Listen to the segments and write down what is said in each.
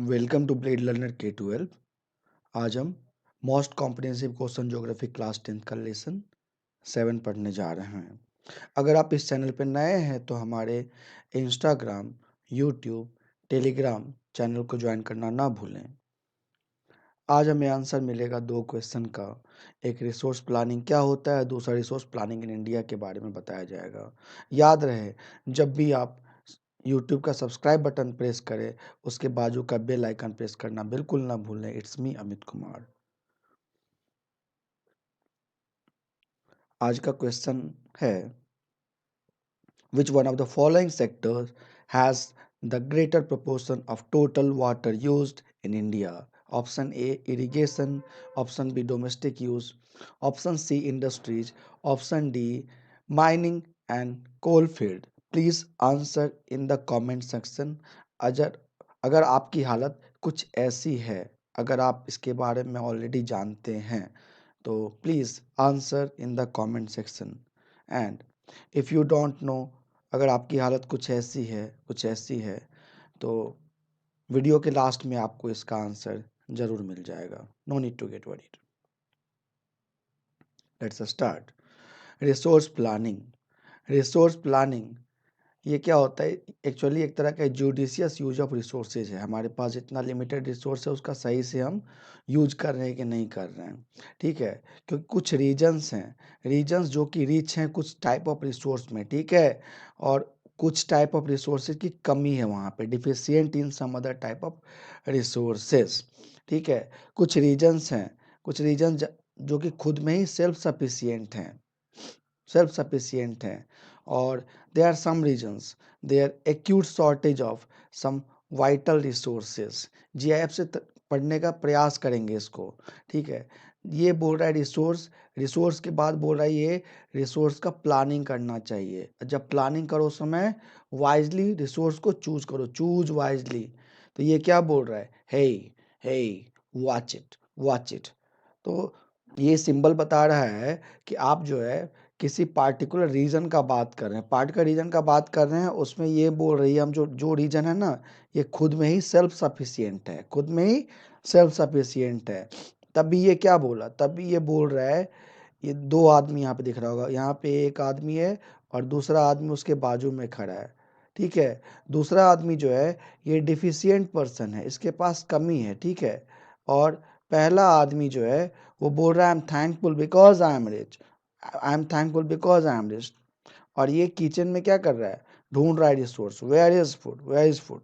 Welcome to blade learner K12। आज हम most comprehensive question geography class 10th का lesson 7 पढ़ने जा रहे हैं। अगर आप इस चैनल पर नए हैं तो हमारे इंस्टाग्राम, यूट्यूब, टेलीग्राम चैनल को ज्वाइन करना ना भूलें। आज हमें आंसर मिलेगा 2 क्वेश्चन का। एक रिसोर्स प्लानिंग क्या होता है, दूसरा रिसोर्स प्लानिंग इन इंडिया के बारे में बताया जाएगा। याद रहे, जब भी आप यूट्यूब का सब्सक्राइब बटन प्रेस करें, उसके बाजू का बेल आइकन प्रेस करना बिल्कुल ना भूलें। It's me Amit Kumar. आज का क्वेश्चन है, which one of the following sectors has the greater proportion of total water used in India? Option A irrigation, option B domestic use, option C industries, option D mining and coal field. Please answer in the comment section। अगर अगर आपकी हालत कुछ ऐसी है, अगर आप इसके बारे में ऑलरेडी जानते हैं, तो please answer in the comment section. And if you don't know, अगर आपकी हालत कुछ ऐसी है तो वीडियो के लास्ट में आपको इसका आंसर जरूर मिल जाएगा। No need to get worried. Let's start. Resource planning. Resource planning ये क्या होता है? एक्चुअली एक तरह का जुडिशियस यूज ऑफ रिसोर्सेज है। हमारे पास जितना लिमिटेड रिसोर्स है उसका सही से हम यूज कर रहे हैं कि नहीं कर रहे हैं, ठीक है। क्योंकि कुछ रीजन्स हैं, रीजन्स जो कि रिच हैं कुछ टाइप ऑफ रिसोर्स में, ठीक है, और कुछ टाइप ऑफ रिसोर्सेज की कमी है वहाँ पे, deficient in some other type of resources, ठीक है। कुछ रीजन्स हैं, कुछ रीजन जो कि खुद में ही सेल्फ सफिशियंट हैं, और there are some regions there acute shortage of some vital resources। GIF से पढ़ने का प्रयास करेंगे इसको, ठीक है। ये बोल रहा है रिसोर्स के बाद बोल रहा है ये रिसोर्स का प्लानिंग करना चाहिए। जब प्लानिंग करो समय वाइजली रिसोर्स को चूज करो, चूज वाइजली। तो ये क्या बोल रहा है? हे हे वॉच इट। तो ये सिंबल बता रहा है कि आप जो है किसी पार्टिकुलर रीजन का बात कर रहे हैं, पार्टिकुलर रीजन का बात कर रहे हैं, उसमें ये बोल रही है हम जो जो रीजन है ना, ये खुद में ही सेल्फ सफिशिएंट है, खुद में ही सेल्फ सफिशिएंट है। तब भी ये क्या बोला? तब भी ये बोल रहा है, ये 2 आदमी यहाँ पे दिख रहा होगा, यहाँ पे एक आदमी है और दूसरा आदमी उसके बाजू में खड़ा है, ठीक है। दूसरा आदमी जो है ये डिफिशियंट पर्सन है, इसके पास कमी है, ठीक है। और पहला आदमी जो है वो बोल रहा है I am thankful because I am rich. और ये किचन में क्या कर रहा है? ढूंढ रहा है रिसोर्स। Where is food.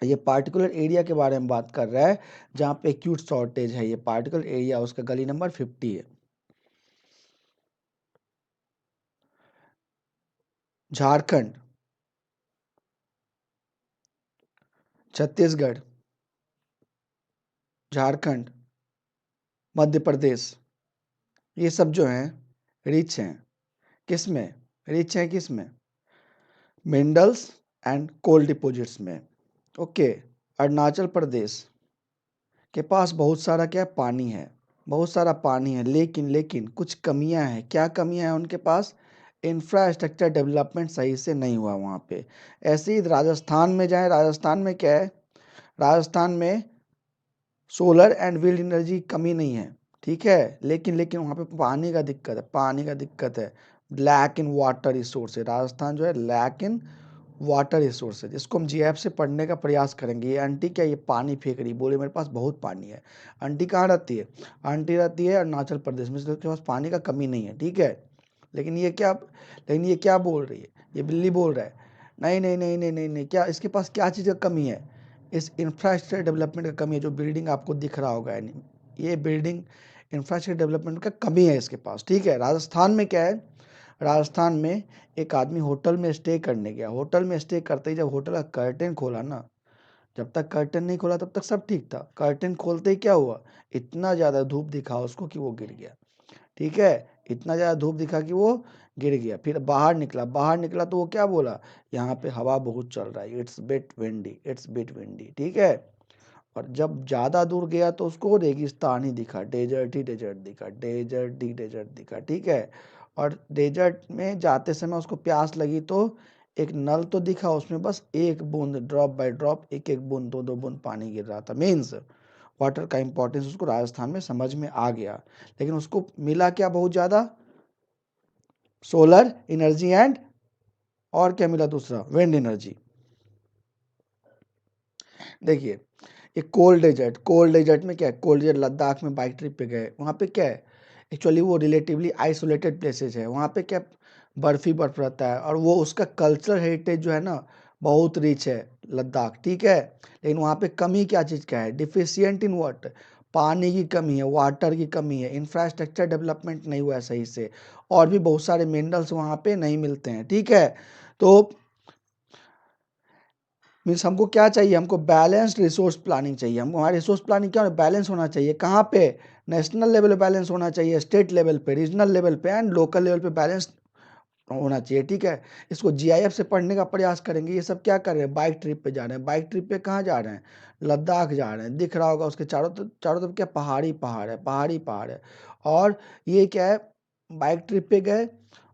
ये पार्टिकुलर एरिया के बारे में बात कर रहा है जहाँ पे एक्यूट शॉर्टेज है। ये पार्टिकुलर एरिया उसका गली नंबर 50 है। झारखंड, छत्तीसगढ़, झारखंड, मध्य प्रदेश, ये सब जो हैं रिच हैं। किस में रिच हैं? किस में? मिनरल्स एंड कोल डिपॉजिट्स में, ओके। अरुणाचल प्रदेश के पास बहुत सारा क्या पानी है, बहुत सारा पानी है, लेकिन कुछ कमियां हैं। क्या कमियां हैं उनके पास? इंफ्रास्ट्रक्चर डेवलपमेंट सही से नहीं हुआ वहाँ पे। ऐसे ही राजस्थान में जाए, राजस्थान में क्या है? राजस्थान में सोलर एंड विंड एनर्जी की कमी नहीं है, ठीक है, लेकिन वहाँ पे पानी का दिक्कत है। लैक इन वाटर रिसोर्स है राजस्थान जो है, लैक इन वाटर रिसोर्स है, जिसको हम जीएफ से पढ़ने का प्रयास करेंगे। ये आंटी क्या ये पानी फेंक रही, बोले मेरे पास बहुत पानी है। आंटी कहाँ रहती है? आंटी रहती है अरुणाचल प्रदेश में, इसके पास पानी का कमी नहीं है, ठीक है। लेकिन ये क्या बोल रही है? ये बिल्ली बोल रहा है, नहीं नहीं नहीं नहीं नहीं नहीं, क्या इसके पास क्या चीज़ का कमी है? इस इंफ्रास्ट्रक्चर डेवलपमेंट का कमी है। जो बिल्डिंग आपको दिख रहा होगा, यानी ये बिल्डिंग इंफ्रास्ट्रक्चर डेवलपमेंट का कमी है इसके पास, ठीक है। राजस्थान में क्या है? राजस्थान में एक आदमी होटल में स्टे करने गया। होटल में स्टे करते ही जब होटल का कर्टेन खोला ना, जब तक कर्टेन नहीं खोला तब तक सब ठीक था। कर्टेन खोलते ही क्या हुआ? इतना ज़्यादा धूप दिखा उसको कि वो गिर गया, ठीक है। इतना ज़्यादा धूप दिखा कि वो गिर गया। फिर बाहर निकला तो वो क्या बोला? यहाँ पे हवा बहुत चल रहा है, इट्स बिट विंडी, ठीक है। और जब ज़्यादा दूर गया तो उसको रेगिस्तान ही दिखा, डेजर्ट दिखा, ठीक है। और डेजर्ट में जाते समय उसको प्यास लगी तो एक नल तो दिखा, उसमें बस एक बूंद, ड्रॉप बाय ड्रॉप, एक एक बूंद, दो दो बूंद पानी गिर रहा था। मीन्स वाटर का इंपॉर्टेंस उसको राजस्थान में समझ में आ गया, लेकिन उसको मिला क्या बहुत ज्यादा, सोलर एनर्जी एंड, और क्या मिला दूसरा, विंड एनर्जी। देखिए ये कोल्ड डेजर्ट में क्या है, कोल्ड डेजर्ट लद्दाख में बाइक ट्रिप पे गए, वहाँ पे क्या है, एक्चुअली वो रिलेटिवली आइसोलेटेड प्लेसेज है, वहाँ पे क्या बर्फ ही बर्फ रहता है, और वो उसका कल्चरल हेरिटेज जो है ना बहुत रिच है लद्दाख, ठीक है। लेकिन वहाँ पे कमी क्या चीज़ का है, डिफिशियंट इन व्हाट, पानी की कमी है, वाटर की कमी है, इंफ्रास्ट्रक्चर डेवलपमेंट नहीं हुआ है सही से, और भी बहुत सारे मिनरल्स वहाँ पे नहीं मिलते हैं, ठीक है। तो मीन्स हमको क्या चाहिए, हमको बैलेंस्ड रिसोर्स प्लानिंग चाहिए, हमको हमारी रिसोर्स प्लानिंग क्या बैलेंस होना चाहिए, कहाँ पे, नेशनल लेवल पे बैलेंस होना चाहिए, स्टेट लेवल पे, रीजनल लेवल पे एंड लोकल लेवल पे बैलेंस होना चाहिए, ठीक है। इसको जीआईएफ से पढ़ने का प्रयास करेंगे। ये सब क्या कर रहे हैं, बाइक ट्रिप पे जा रहे हैं, बाइक ट्रिप पे कहाँ जा रहे हैं, लद्दाख जा रहे हैं, दिख रहा होगा उसके चारों तरफ क्या पहाड़ी पहाड़ है, पहाड़ी पहाड़ है। और ये क्या है, बाइक ट्रिप पे गए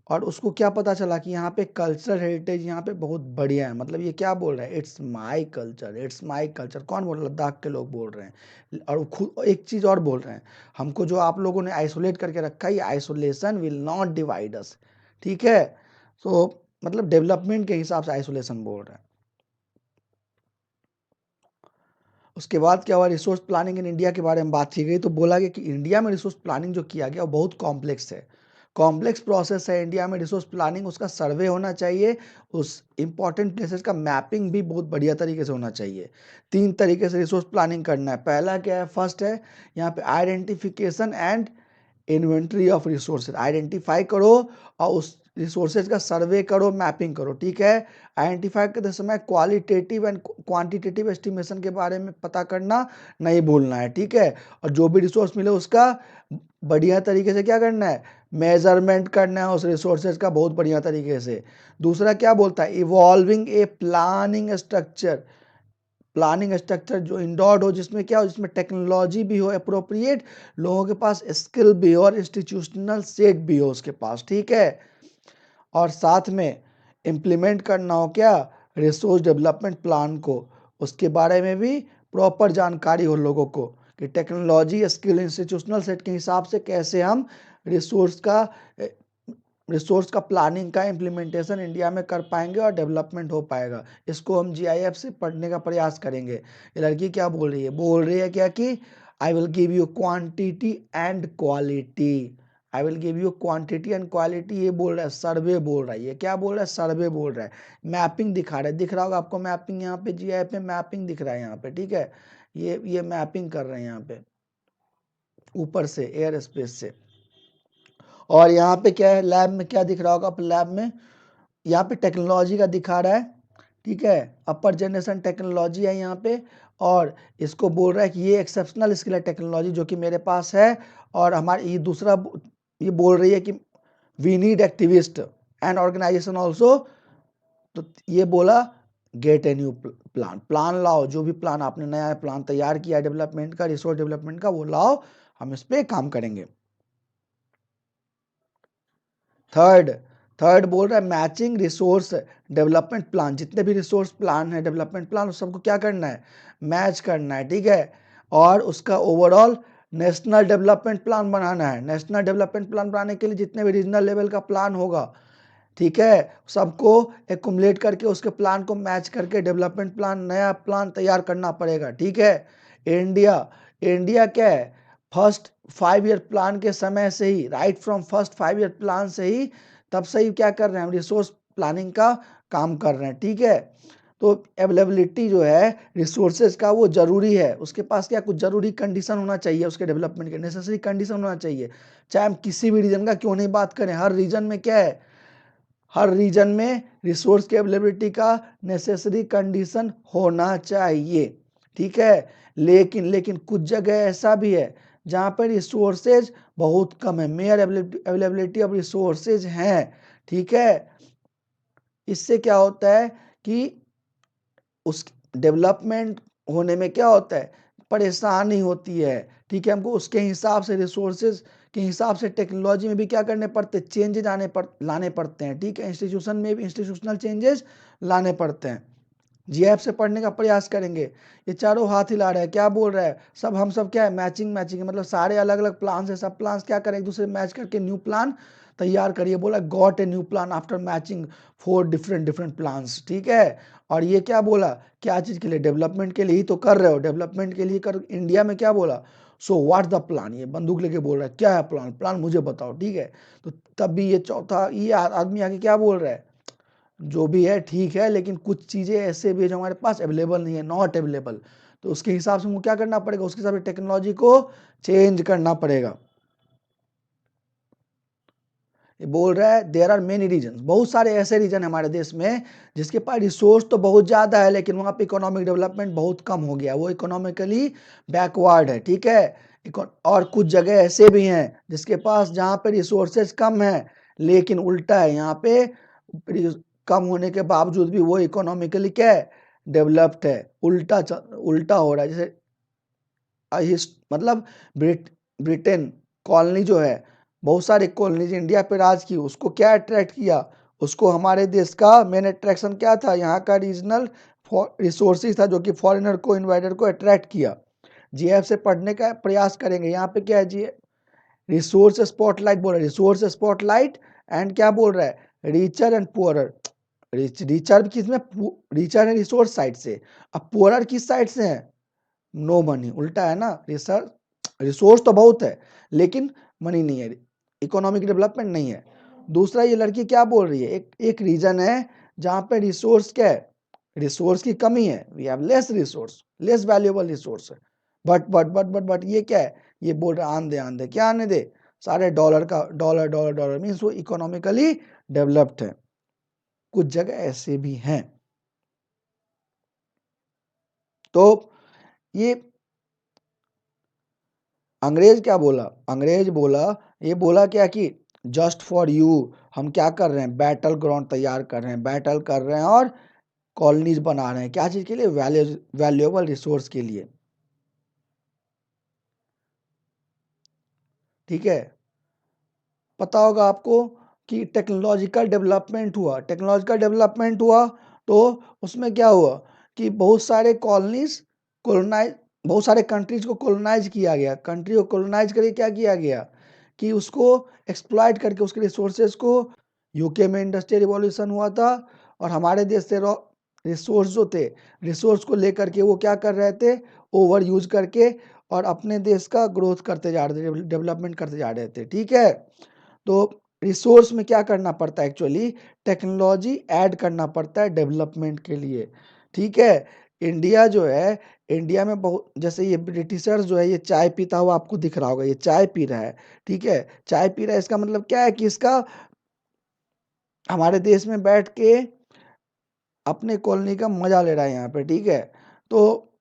और उसको क्या पता चला कि यहाँ पे कल्चरल हेरिटेज यहाँ पे बहुत बढ़िया है, मतलब ये क्या बोल रहे हैं, it's my culture, it's my culture, कौन बोल रहा है, लद्दाख के लोग बोल रहे हैं। और वो खुद एक चीज़ और बोल रहे हैं, हमको जो आप लोगों ने आइसोलेट करके रखा है, ये isolation will not divide us, ठीक है। तो मतलब डेवलपमेंट के हिसाब से आइसोलेशन बोल रहे हैं। उसके बाद क्या हुआ, रिसोर्स प्लानिंग इन इंडिया के बारे में बात की गई, तो बोला गया कि इंडिया में रिसोर्स प्लानिंग जो किया गया वो बहुत कॉम्प्लेक्स है, कॉम्प्लेक्स प्रोसेस है इंडिया में रिसोर्स प्लानिंग, उसका सर्वे होना चाहिए, उस इंपॉर्टेंट प्लेसेस का मैपिंग भी बहुत बढ़िया तरीके से होना चाहिए। 3 तरीके से रिसोर्स प्लानिंग करना है। पहला क्या है, फर्स्ट है यहाँ पे identification and inventory of resources, identify करो और उस रिसोर्सेज का सर्वे करो, मैपिंग करो, ठीक है। आइडेंटिफाई करते समय क्वालिटेटिव एंड क्वांटिटेटिव एस्टिमेशन के बारे में पता करना नहीं भूलना है, ठीक है। और जो भी रिसोर्स मिले उसका बढ़िया तरीके से क्या करना है, मेजरमेंट करना है उस रिसोर्सेज का बहुत बढ़िया तरीके से। दूसरा क्या बोलता है, evolving a planning structure, planning structure जो इंडोर्ड हो, जिसमें क्या हो, जिसमें टेक्नोलॉजी भी हो अप्रोप्रिएट, लोगों के पास स्किल भी हो और इंस्टीट्यूशनल सेट भी हो उसके पास, ठीक है। और साथ में इम्प्लीमेंट करना हो क्या, रिसोर्स डेवलपमेंट प्लान को, उसके बारे में भी प्रॉपर जानकारी हो लोगों को कि टेक्नोलॉजी स्किल इंस्टीट्यूशनल सेट के हिसाब से कैसे हम रिसोर्स का रिसोर्स का प्लानिंग का इम्प्लीमेंटेशन इंडिया में कर पाएंगे और डेवलपमेंट हो पाएगा। इसको हम जीआईएफ से पढ़ने का प्रयास करेंगे। ये लड़की क्या बोल रही है क्या कि I will give you quantity and quality, I will give you quantity and quality, ये बोल रहा है, सर्वे बोल रहा है, ये क्या बोल रहा है, सर्वे बोल रहा है, मैपिंग दिखा रहा है, दिख रहा होगा आपको मैपिंग, यहाँ पे जीआईएफ में मैपिंग दिख रहा है यहाँ पे, ठीक है। ये मैपिंग कर रहे हैं यहाँ पे ऊपर से एयर स्पेस से। और यहाँ पे क्या है, लैब में क्या दिख रहा होगा, आप लैब में यहाँ पे टेक्नोलॉजी का दिखा रहा है, ठीक है, अपर जनरेशन टेक्नोलॉजी है यहाँ पे। और इसको बोल रहा है कि ये एक्सेप्शनल स्किल है टेक्नोलॉजी जो कि मेरे पास है। और हमारे ये दूसरा ये बोल रही है कि we need activist and organisation also, तो ये बोला get a new plan, plan लाओ, जो भी प्लान आपने नया प्लान तैयार किया डेवलपमेंट का, रिसोर्स डेवलपमेंट का, वो लाओ, हम इस पर काम करेंगे। थर्ड थर्ड बोल रहा है मैचिंग रिसोर्स डेवलपमेंट प्लान, जितने भी रिसोर्स प्लान है, डेवलपमेंट प्लान, उस सबको क्या करना है, मैच करना है, ठीक है। और उसका ओवरऑल नेशनल डेवलपमेंट प्लान बनाना है। नेशनल डेवलपमेंट प्लान बनाने के लिए जितने भी रीजनल लेवल का प्लान होगा, ठीक है, सबको एकुमुलेट करके उसके प्लान को मैच करके डेवलपमेंट प्लान, नया प्लान तैयार करना पड़ेगा, ठीक है। इंडिया इंडिया क्या है, फर्स्ट 5 ईयर प्लान के समय से ही, right from first 5 year plan से ही, तब से ही क्या कर रहे हैं हम, रिसोर्स प्लानिंग का काम कर रहे हैं, ठीक है। तो अवेलेबिलिटी जो है रिसोर्सेज का वो जरूरी है, उसके पास क्या कुछ जरूरी कंडीशन होना चाहिए, उसके डेवलपमेंट के नेसेसरी कंडीशन होना चाहिए। चाहे हम किसी भी रीजन का क्यों नहीं बात करें, हर रीजन में क्या है, हर रीजन में रिसोर्स की अवेलेबिलिटी का नेसेसरी कंडीशन होना चाहिए, ठीक है। लेकिन कुछ जगह ऐसा भी है जहाँ पर रिसोर्सेज बहुत कम है, मेयर अवेलेबिलिटी ऑफ रिसोर्सेज हैं, ठीक है। इससे क्या होता है कि उस डेवलपमेंट होने में क्या होता है, परेशानी होती है, ठीक है। हमको उसके हिसाब से रिसोर्सेज के हिसाब से टेक्नोलॉजी में भी क्या करने पड़ते, चेंजेज लाने पड़ते हैं, ठीक है। इंस्टीट्यूशन में भी इंस्टीट्यूशनल चेंजेस लाने पड़ते हैं। जीएफ से पढ़ने का प्रयास करेंगे। ये चारों हाथ हिला रहे हैं, क्या बोल रहा है, सब हम सब क्या है, मैचिंग है, मतलब सारे अलग अलग प्लान है, सब प्लान क्या करें, एक दूसरे मैच करके न्यू प्लान तैयार करिए। बोला got a new plan after matching 4 different plans, ठीक है। और ये क्या बोला, क्या चीज के लिए, डेवलपमेंट के लिए ही तो कर रहे हो, डेवलपमेंट के लिए कर। इंडिया में क्या बोला, सो व्हाट द प्लान, ये बंदूक लेके बोल रहा है, क्या है प्लान, प्लान मुझे बताओ, ठीक है। तो तब भी ये चौथा ये आदमी आके क्या बोल रहा है, जो भी है ठीक है, लेकिन कुछ चीजें ऐसे भी है जो हमारे पास अवेलेबल नहीं है, नॉट अवेलेबल। तो उसके हिसाब से हमको क्या करना पड़ेगा, उसके हिसाब से टेक्नोलॉजी को चेंज करना पड़ेगा। ये बोल रहा है देयर आर मेनी रीजन, बहुत सारे ऐसे रीजन है हमारे देश में जिसके पास रिसोर्स तो बहुत ज्यादा है, लेकिन वहां पे इकोनॉमिक डेवलपमेंट बहुत कम हो गया, वो इकोनॉमिकली बैकवर्ड है, ठीक है। और कुछ जगह ऐसे भी हैं जिसके पास जहाँ पे रिसोर्सेज कम है, लेकिन उल्टा है, यहाँ पे कम होने के बावजूद भी वो इकोनॉमिकली क्या है, डेवलप्ड है। उल्टा हो रहा है। जैसे मतलब ब्रिटेन कॉलोनी जो है, बहुत सारे कॉलोनीज इंडिया पे राज की, उसको क्या अट्रैक्ट किया, उसको हमारे देश का मेन अट्रैक्शन क्या था, यहाँ का रीजनल रिसोर्सेज था, जो कि फॉरेनर को, इन्वाइटर को अट्रैक्ट किया। जीएफ से पढ़ने का प्रयास करेंगे। यहाँ पे क्या है जी, रिसोर्स स्पॉटलाइट बोल रहा है, रिसोर्स स्पॉटलाइट एंड क्या बोल रहा है, रिचर एंड पुअरर। रिचर किसमें, रिचर है रिसोर्स साइड से, अब पुअरर किस साइड से है, नो मनी, उल्टा है ना। रिसोर्स तो बहुत है, लेकिन मनी नहीं है, इकोनॉमिक डेवलपमेंट नहीं है। दूसरा, ये लड़की क्या बोल रही है, एक रीजन है जहां पे रिसोर्स क्या है, रिसोर्स की कमी है, we have less resource, less valuable resource है। बट ये क्या है, ये बोल रहा आन दे, क्या आने दे, सारे डॉलर का डॉलर डॉलर डॉलर मीन्स वो इकोनॉमिकली डेवलप्ड है। कुछ जगह ऐसे भी हैं। तो ये अंग्रेज क्या बोला, अंग्रेज बोला, ये बोला क्या कि जस्ट फॉर यू, हम क्या कर रहे हैं, बैटल ग्राउंड तैयार कर रहे हैं, बैटल कर रहे हैं और कॉलोनीज बना रहे हैं, क्या चीज के लिए, वैल्यूएबल रिसोर्स के लिए, ठीक है। पता होगा आपको कि टेक्नोलॉजिकल डेवलपमेंट हुआ, टेक्नोलॉजिकल डेवलपमेंट हुआ, तो उसमें क्या हुआ कि बहुत सारे कॉलोनीज कोलोनाइज, बहुत सारे कंट्रीज को कोलोनाइज किया गया, कंट्री को कोलोनाइज करके क्या किया गया कि उसको एक्सप्लॉइट करके उसके रिसोर्सेज को, यूके में इंडस्ट्रियल रिवॉल्यूशन हुआ था, और हमारे देश से रिसोर्स जो थे, रिसोर्स को लेकर के वो क्या कर रहे थे, ओवर यूज करके, और अपने देश का ग्रोथ करते जा रहे थे, डेवलपमेंट करते जा रहे थे, ठीक है। तो रिसोर्स में क्या करना पड़ता है, एक्चुअली टेक्नोलॉजी ऐड करना पड़ता है डेवलपमेंट के लिए, ठीक है। इंडिया जो है, इंडिया में बहुत, जैसे ये ब्रिटिशर्स जो है, ये चाय पीता हुआ आपको दिख रहा होगा, ये चाय पी रहा है, ठीक है। चाय पी रहा है, इसका मतलब क्या है कि इसका हमारे देश में बैठ के अपने कॉलोनी का मजा ले रहा है यहाँ पे, ठीक है। तो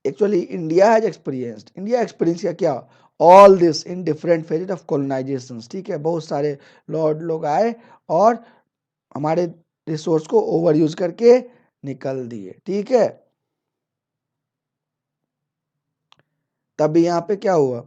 एक्चुअली इंडिया एक्सपीरियंस किया क्या, all this in different phases of colonisation, ठीक है। बहुत सारे लॉर्ड लोग आए और हमारे रिसोर्स को ओवर यूज करके निकल दिए, ठीक है। तभी यहाँ पे क्या हुआ,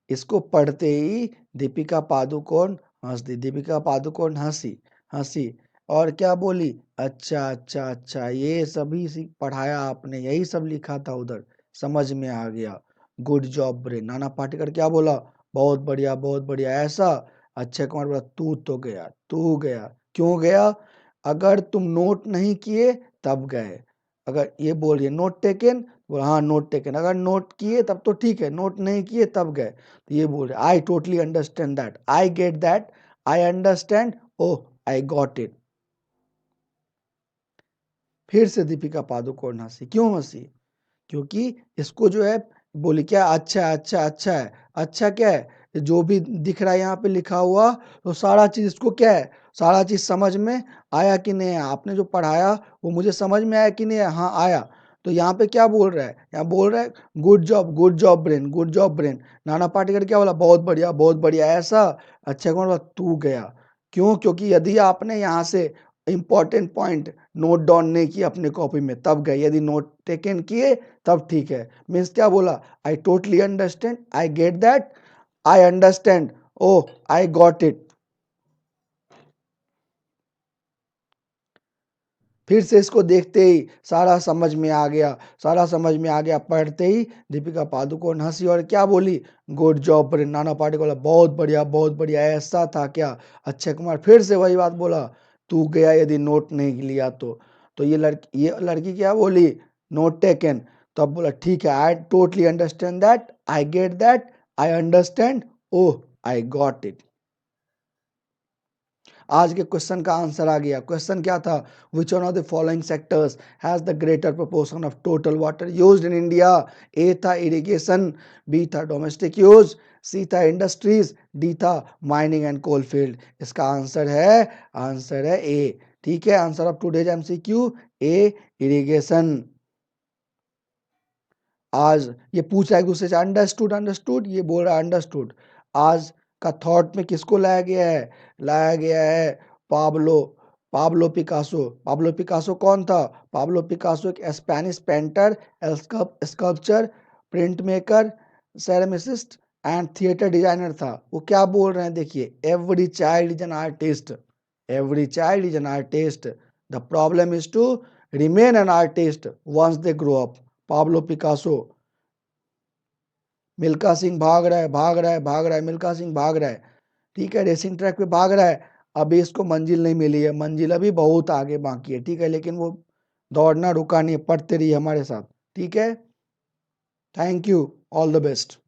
इसको पढ़ते ही दीपिका पादुकोण हंस दी, दीपिका पादुकोण हंसी हंसी और क्या बोली, अच्छा अच्छा अच्छा, ये सभी पढ़ाया आपने, यही सब लिखा था उधर, समझ में आ गया, good job brain. Nana Patekar क्या बोला, बहुत बढ़िया, ऐसा। अक्षय कुमार बोला तू गया, क्यों गया, अगर तुम नोट नहीं किए तब गए, अगर ये बोल रही है नोट टेकन, बोला हाँ नोट टेकन, अगर नोट किए तब तो ठीक है, नोट नहीं किए तब गए। तो ये बोल रहे I totally understand that, I get that, I understand, oh I got it. फिर से दीपिका पादुकोण हंसी, क्यों हंसी, क्योंकि इसको जो है, बोली क्या, अच्छा है, अच्छा क्या है, जो भी दिख रहा है यहाँ पे लिखा हुआ, तो सारा चीज इसको क्या है, सारा चीज समझ में आया कि नहीं आया, आपने जो पढ़ाया वो मुझे समझ में आया कि नहीं आया, हाँ आया। तो यहाँ पे क्या बोल रहा है, यहाँ बोल रहा है good job brain, good job brain. Nana Patekar क्या बोला, बहुत बढ़िया, ऐसा। अच्छा कौन बोला, तू गया, क्यों, क्योंकि यदि आपने यहाँ से इंपॉर्टेंट पॉइंट नोट डाउन नहीं किया अपने कॉपी में तब गए, यदि नोट टेकन किए तब ठीक है। मीन्स क्या बोला, I totally understand, I get that, I understand, oh I got it. फिर से इसको देखते ही सारा समझ में आ गया, सारा समझ में आ गया। पढ़ते ही दीपिका पादुकोण हंसी और क्या बोली, गुड जॉब। नाना पाटेकर बोला बहुत बढ़िया बहुत बढ़िया, ऐसा था क्या। अक्षय कुमार फिर से वही बात बोला, तू गया यदि नोट नहीं लिया तो ये लड़की क्या बोली, नोट टेकन। तो अब बोला ठीक है, I totally understand that, I get that, I understand, oh I got it. आज के क्वेश्चन का आंसर आ गया। क्वेश्चन क्या था, which one of the following sectors has the greater proportion of total water used in India. A था irrigation, B था domestic use, C था industries, D था माइनिंग एंड कोल फील्ड। इसका answer है A. ठीक है, answer of today's MCQ A, irrigation. आज ये पूछ रहा है एक दूसरे से, अंडरस्टूड अंडरस्टूड, ये बोल रहा है अंडरस्टूड। आज का थॉट में किसको लाया गया है, लाया गया है Pablo Pablo Picasso. Pablo Picasso कौन था, पाब्लो पिकासो एक Spanish painter, sculpture, print maker, ceramicist and theatre designer था। वो क्या बोल रहे हैं देखिए, every child is an artist, every child is an artist, the problem is to remain an artist once they grow up. Pablo Picasso. Milkha Singh भाग रहा है भाग रहा है भाग रहा है, मिल्खा सिंह भाग रहा है। ठीक है, रेसिंग ट्रैक पे भाग रहा है। अभी इसको मंजिल नहीं मिली है, मंजिल अभी बहुत आगे बाकी है। ठीक है, लेकिन वो दौड़ना रुका नहीं, पढ़ते रहिए हमारे साथ। ठीक है, thank you, all the best.